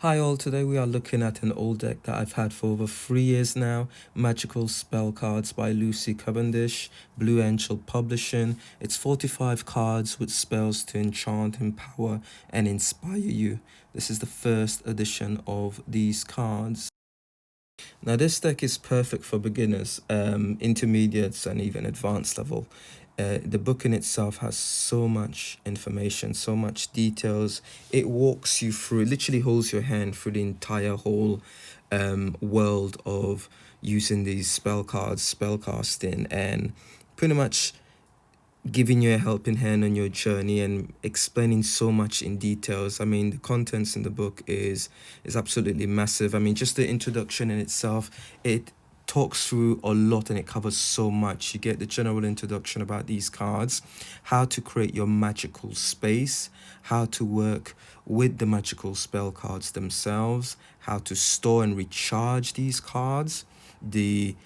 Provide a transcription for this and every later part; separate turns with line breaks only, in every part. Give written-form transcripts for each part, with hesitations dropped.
Hi all, today we are looking at an old deck that I've had for over 3 years now, Magickal Spellcards by Lucy Cavendish, Blue Angel Publishing. It's 45 cards with spells to enchant, empower and inspire you. This is the first edition of these cards. Now this deck is perfect for beginners, intermediates and even advanced level. The book in itself has so much information, so much details. It walks you through, it literally holds your hand through the entire whole world of using these spell cards, spellcasting, and pretty much giving you a helping hand on your journey and explaining so much in details. I mean, the contents in the book is absolutely massive. I mean, just the introduction in itself, it talks through a lot and it covers so much. You get the general introduction about these cards, how to create your magical space, how to work with the magical spell cards themselves, how to store and recharge these cards, the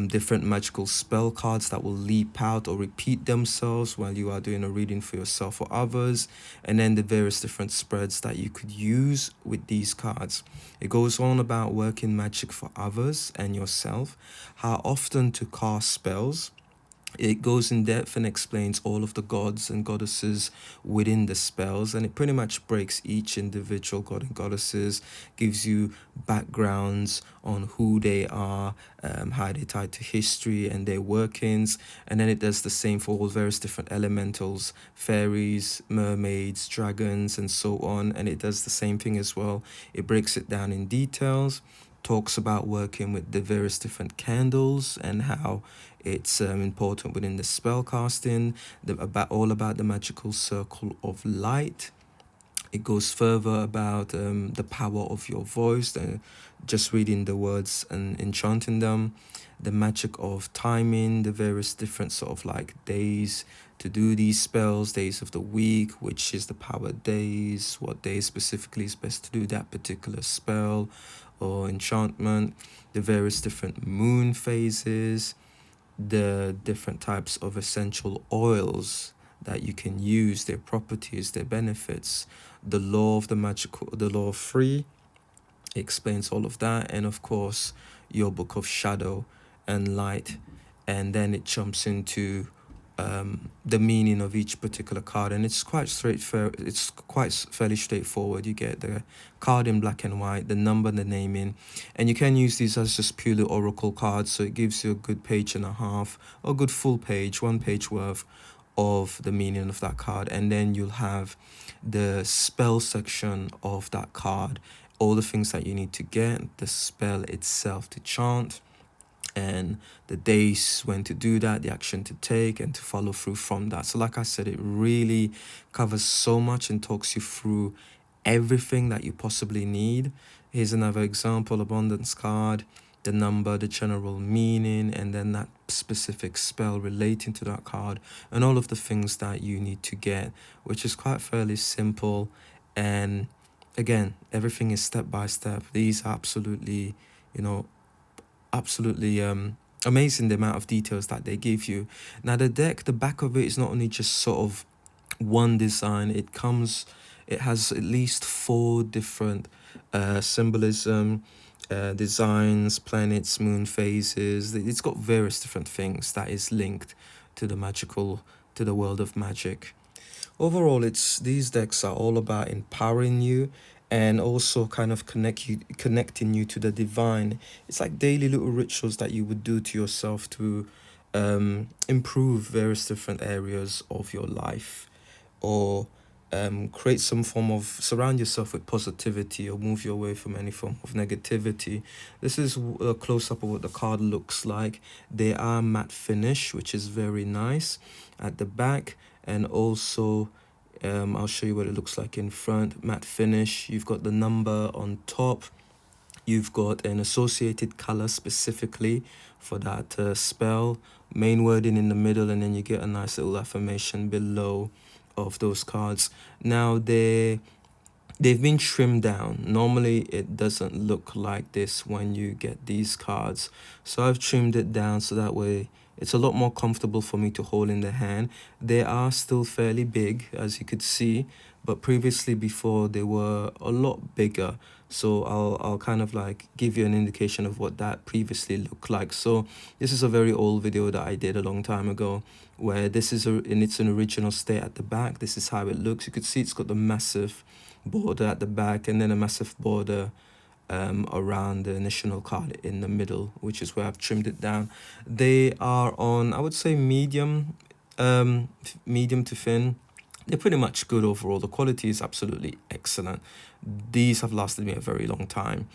different magical spell cards that will leap out or repeat themselves while you are doing a reading for yourself or others, and then the various different spreads that you could use with these cards. It goes on about working magic for others and yourself, how often to cast spells. It goes in depth and explains all of the gods and goddesses within the spells, and it pretty much breaks each individual god and goddesses, gives you backgrounds on who they are, how they're tied to history and their workings, and then it does the same for all various different elementals, fairies, mermaids, dragons, and so on, and it does the same thing as well. It breaks it down in details, talks about working with the various different candles and how it's important within the spell casting, all about the magical circle of light. It goes further about the power of your voice, just reading the words and enchanting them, the magic of timing, the various different sort of like days to do these spells, days of the week, which is the power days, what day specifically is best to do that particular spell or enchantment, the various different moon phases, the different types of essential oils that you can use, their properties, their benefits, the law of the magical, the law of three explains all of that, and of course your book of shadow and light, and then it jumps into the meaning of each particular card, and it's quite straightforward. It's quite fairly straightforward. You get the card in black and white, the number, the naming, and you can use these as just purely oracle cards, so it gives you a good page and a half, or a good full page, 1 page worth of the meaning of that card, and then you'll have the spell section of that card, all the things that you need to get, the spell itself to chant, and the days when to do that, the action to take, and to follow through from that. So like I said, it really covers so much and talks you through everything that you possibly need. Here's another example: abundance card, the number, the general meaning, and then that specific spell relating to that card, and all of the things that you need to get, which is quite fairly simple. And again, everything is step by step. These are absolutely, you know, absolutely amazing, the amount of details that they give you. Now the deck, the back of it is not only just sort of one design, it has at least 4 different symbolism, designs, planets, moon phases. It's got various different things that is linked to the world of magic. Overall, it's these decks are all about empowering you and also kind of connecting you to the divine. It's like daily little rituals that you would do to yourself to improve various different areas of your life, or create some form of, surround yourself with positivity or move you away from any form of negativity. This is a close-up of what the card looks like. They are matte finish, which is very nice at the back, and also I'll show you what it looks like in front. Matte finish, you've got the number on top, you've got an associated color specifically for that spell, main wording in the middle, and then you get a nice little affirmation below of those cards. Now they've been trimmed down. Normally it doesn't look like this when you get these cards, so I've trimmed it down so that way It's a lot more comfortable for me to hold in the hand. They are still fairly big, as you could see, but previously before they were a lot bigger. So I'll kind of like give you an indication of what that previously looked like. So this is a very old video that I did a long time ago, where this is in its original state at the back. This is how it looks. You could see it's got the massive border at the back, and then a massive border around the initial card in the middle, which is where I've trimmed it down. They are on, I would say, medium to thin. They're pretty much good overall. The quality is absolutely excellent. These have lasted me a very long time,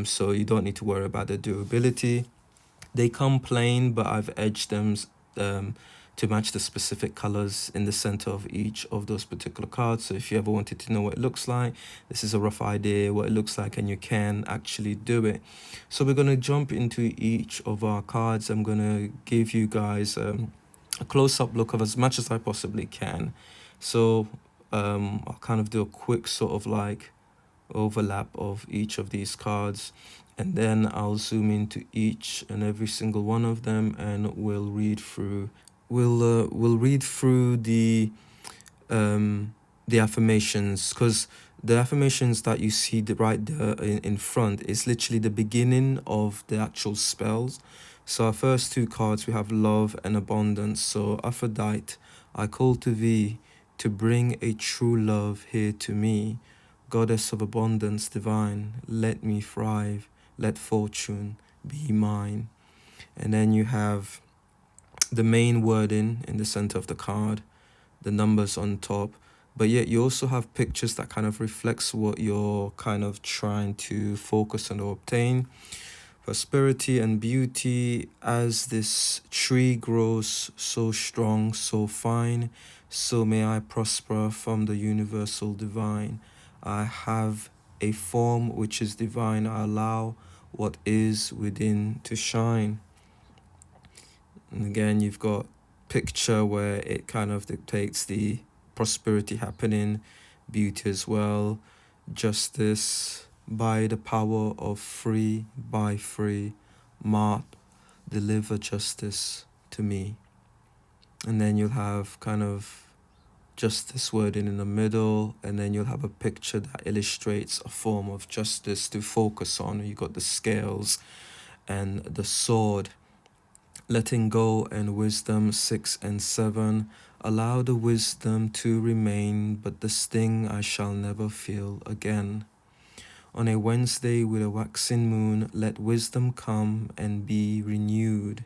so you don't need to worry about the durability. They come plain, but I've edged them to match the specific colors in the center of each of those particular cards. So if you ever wanted to know what it looks like, this is a rough idea what it looks like, and you can actually do it. So we're going to jump into each of our cards. I'm going to give you guys a close-up look of as much as I possibly can. So I'll kind of do a quick sort of like overlap of each of these cards, and then I'll zoom into each and every single one of them, and we'll read through the affirmations, because the affirmations that you see right there in front is literally the beginning of the actual spells. So our first two cards, we have love and abundance. So Aphrodite, I call to thee to bring a true love here to me. Goddess of abundance divine, let me thrive, let fortune be mine. And then you have the main wording in the center of the card, the numbers on top, but yet you also have pictures that kind of reflects what you're kind of trying to focus on or obtain. Prosperity and beauty, as this tree grows so strong, so fine, so may I prosper from the universal divine. I have a form which is divine. I allow what is within to shine. And again, you've got picture where it kind of dictates the prosperity happening, beauty as well, justice, by the power of free, by free, Mart, deliver justice to me. And then you'll have kind of justice wording in the middle, and then you'll have a picture that illustrates a form of justice to focus on. You got the scales and the sword. Letting go and wisdom 6 and 7. Allow the wisdom to remain, but the sting I shall never feel again. On a Wednesday with a waxing moon, let wisdom come and be renewed.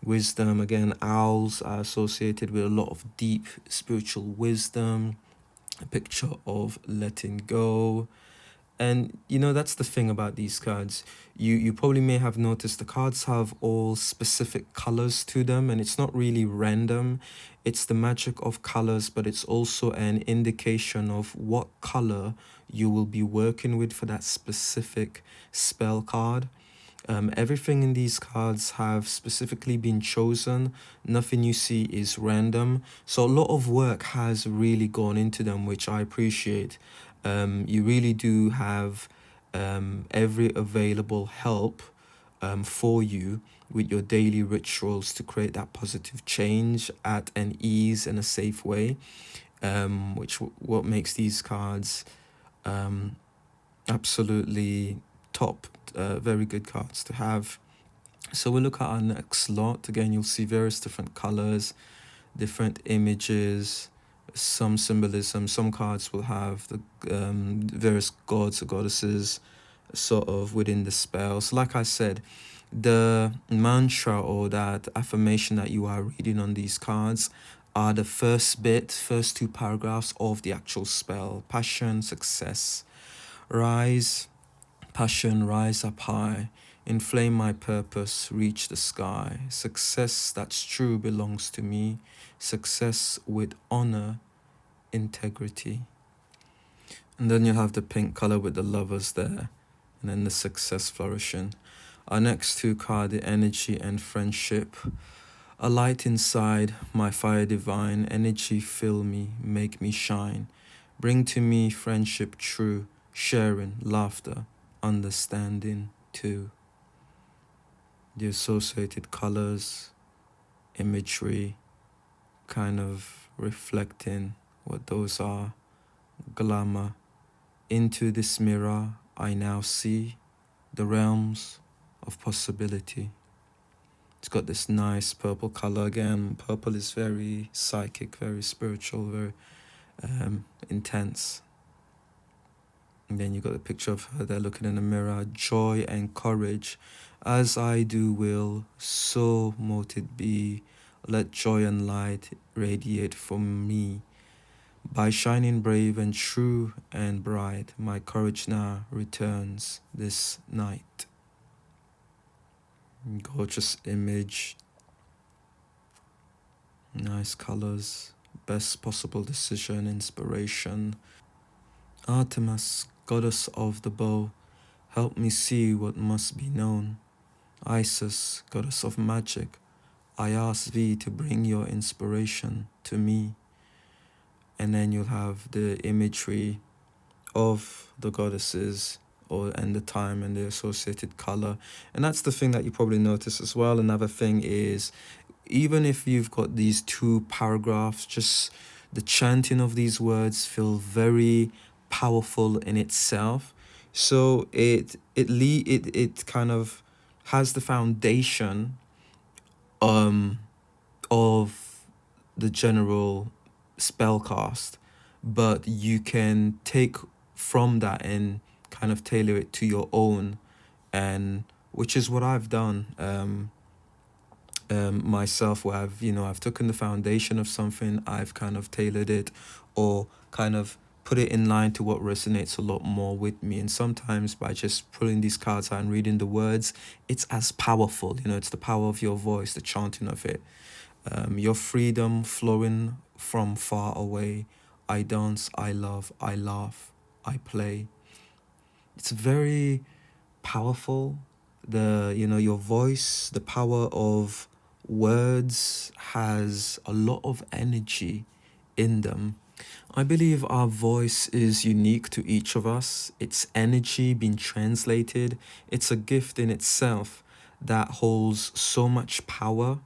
Wisdom, again, owls are associated with a lot of deep spiritual wisdom. A picture of letting go. And you know, that's the thing about these cards. You probably may have noticed the cards have all specific colors to them, and it's not really random. It's the magic of colors, but it's also an indication of what color you will be working with for that specific spell card. Everything in these cards have specifically been chosen. Nothing you see is random. So a lot of work has really gone into them, which I appreciate. You really do have every available help for you with your daily rituals to create that positive change at an ease and a safe way, what makes these cards absolutely top, very good cards to have. So we'll look at our next lot. Again, you'll see various different colors, different images, some symbolism. Some cards will have the various gods or goddesses sort of within the spell. So like I said, the mantra or that affirmation that you are reading on these cards are the first two paragraphs of the actual spell. Passion, success. Rise, passion, rise up high. Inflame my purpose, reach the sky. Success that's true belongs to me. Success with honor, integrity. And then you have the pink color with the lovers there, and then the success flourishing. Our next two cards, the energy and friendship. A light inside, my fire divine. Energy fill me, make me shine. Bring to me friendship true, sharing, laughter, understanding too. The associated colors imagery, kind of reflecting what those are. Glamour. Into this mirror I now see the realms of possibility. It's got this nice purple color again. Purple is very psychic, very spiritual, very intense. And then you got the picture of her there looking in the mirror. Joy and courage. As I do will, so mote it be. Let joy and light radiate from me. By shining brave and true and bright, my courage now returns this night. Gorgeous image. Nice colors. Best possible decision, inspiration. Artemis, goddess of the bow, help me see what must be known. Isis, goddess of magic, I ask thee to bring your inspiration to me. And then you'll have the imagery of the goddesses and the time and the associated color. And that's the thing that you probably notice as well. Another thing is, even if you've got these two paragraphs, just the chanting of these words feel very powerful in itself. So it kind of has the foundation of the general spellcast, but you can take from that and kind of tailor it to your own, and which is what I've done myself, where I've taken the foundation of something, I've kind of tailored it or kind of put it in line to what resonates a lot more with me. And sometimes by just pulling these cards out and reading the words, it's as powerful. It's the power of your voice, the chanting of it. Your freedom flowing from far away. I dance, I love, I laugh, I play. It's very powerful. Your voice, the power of words has a lot of energy in them. I believe our voice is unique to each of us. It's energy being translated. It's a gift in itself that holds so much power.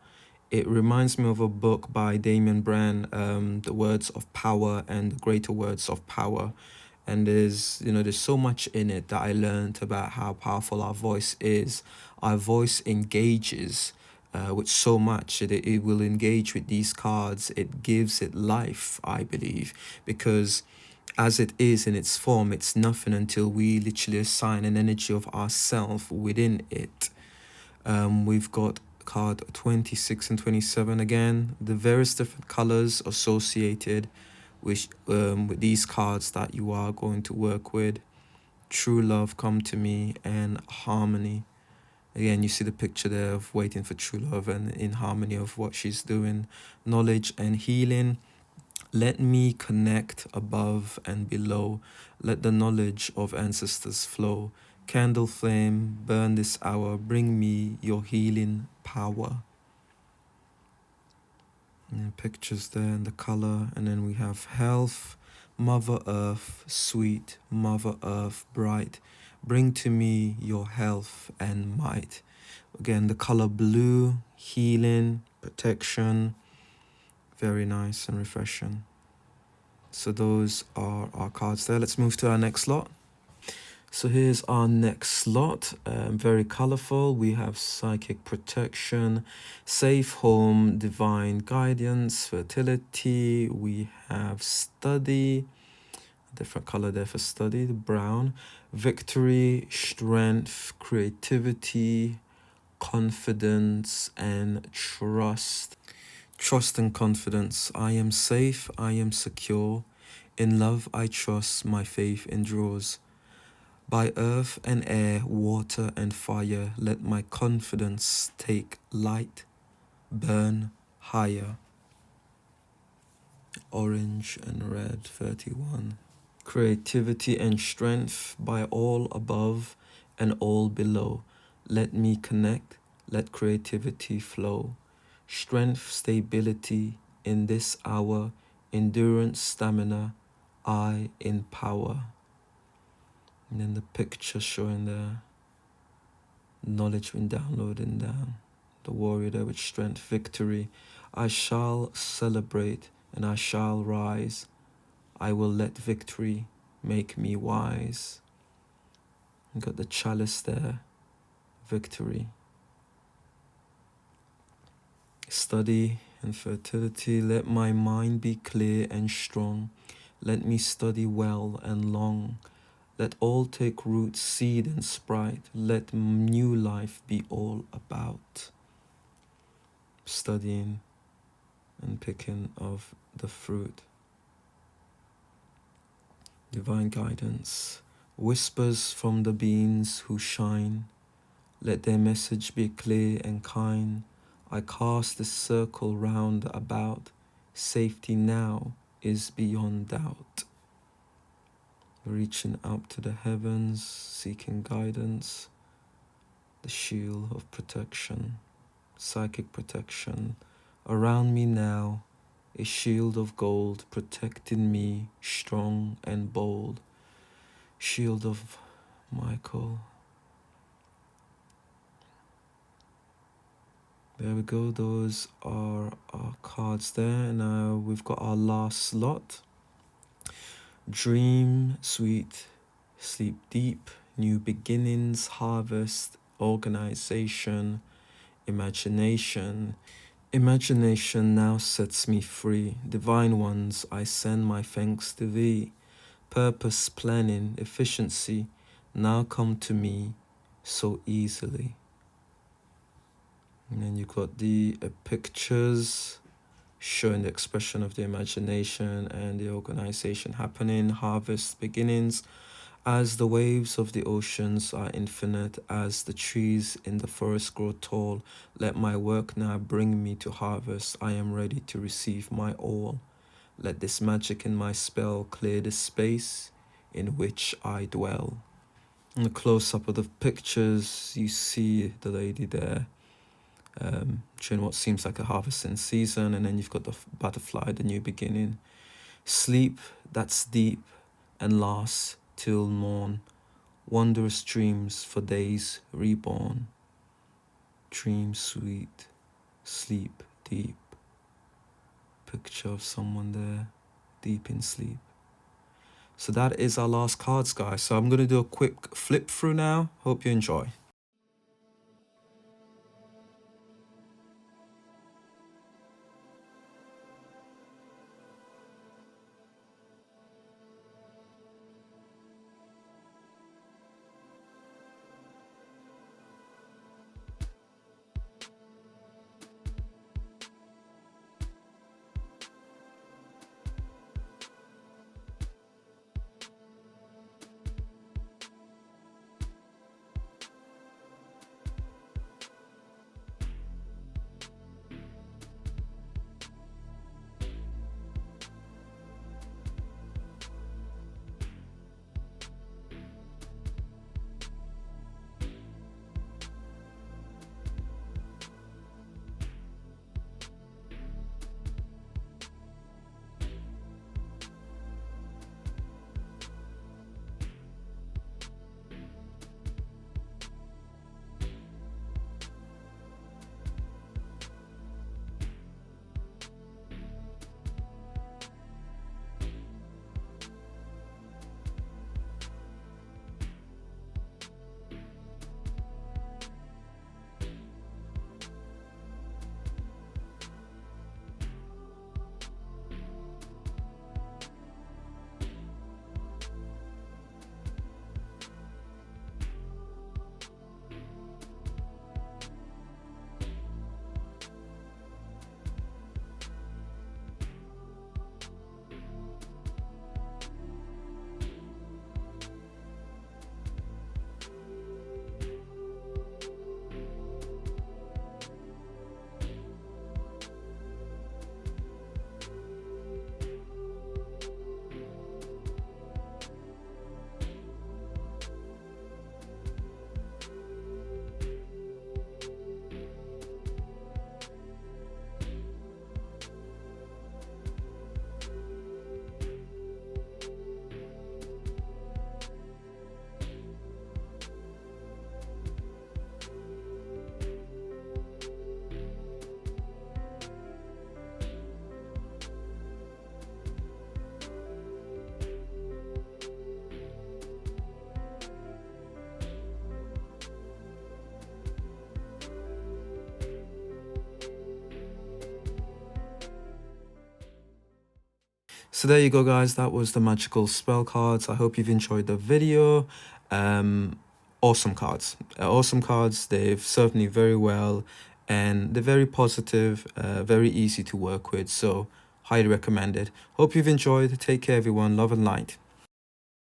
It reminds me of a book by Damien Brand, The Words of Power and the Greater Words of Power. And there's so much in it that I learned about how powerful our voice is. Our voice engages with so much. It will engage with these cards. It gives it life, I believe, because as it is in its form, it's nothing until we literally assign an energy of ourself within it. We've got card 26 and 27 again, the various different colors associated with these cards that you are going to work with. True love, come to me, and harmony. Again, you see the picture there of waiting for true love and in harmony of what she's doing. Knowledge and healing. Let me connect above and below. Let the knowledge of ancestors flow. Candle flame, burn this hour. Bring me your healing power. And pictures there and the color. And then we have health. Mother Earth, sweet. Mother Earth, bright. Bring to me your health and might. Again, the color blue, healing, protection. Very nice and refreshing. So those are our cards there. Let's move to our next slot. So here's our next slot. Very colorful. We have psychic protection, safe home, divine guidance, fertility. We have study, different color there for study, the brown, victory, strength, creativity, confidence, and trust. Trust and confidence. I am safe, I am secure. In love I trust, my faith endures. By earth and air, water and fire, let my confidence take light, burn higher. Orange and red, 31. Creativity and strength, by all above and all below. Let me connect, let creativity flow. Strength, stability in this hour, endurance, stamina, I in power. And then the picture showing the knowledge being downloaded down. The warrior there with strength, victory. I shall celebrate and I shall rise. I will let victory make me wise. You got the chalice there, victory. Study and fertility. Let my mind be clear and strong. Let me study well and long. Let all take root, seed and sprite. Let new life be all about. Studying and picking of the fruit. Divine guidance. Whispers from the beings who shine. Let their message be clear and kind. I cast a circle round about. Safety now is beyond doubt. Reaching up to the heavens, seeking guidance. The shield of protection, psychic protection. Around me now, a shield of gold protecting me, strong and bold. Shield of Michael. There we go, those are our cards there. Now we've got our last slot. Dream, sweet, sleep deep, new beginnings, harvest, organization, imagination. Imagination now sets me free. Divine ones, I send my thanks to thee. Purpose, planning, efficiency, now come to me so easily. And then you got the pictures showing the expression of the imagination and the organization happening. Harvest beginnings. As the waves of the oceans are infinite, as the trees in the forest grow tall, let my work now bring me to harvest. I am ready to receive my all. Let this magic in my spell clear the space in which I dwell. In the close-up of the pictures, you see the lady there during what seems like a harvesting season, and then you've got the butterfly, the new beginning. Sleep that's deep and lasts till morn. Wondrous dreams for days reborn. Dream sweet, sleep deep. Picture of someone there, deep in sleep. So that is our last cards, guys. So I'm going to do a quick flip through now. Hope you enjoy. So there you go, guys. That was the Magickal spell cards. I hope you've enjoyed the video. Awesome cards. Awesome cards. They've served me very well, and they're very positive, very easy to work with. So highly recommended. Hope you've enjoyed. Take care, everyone. Love and light.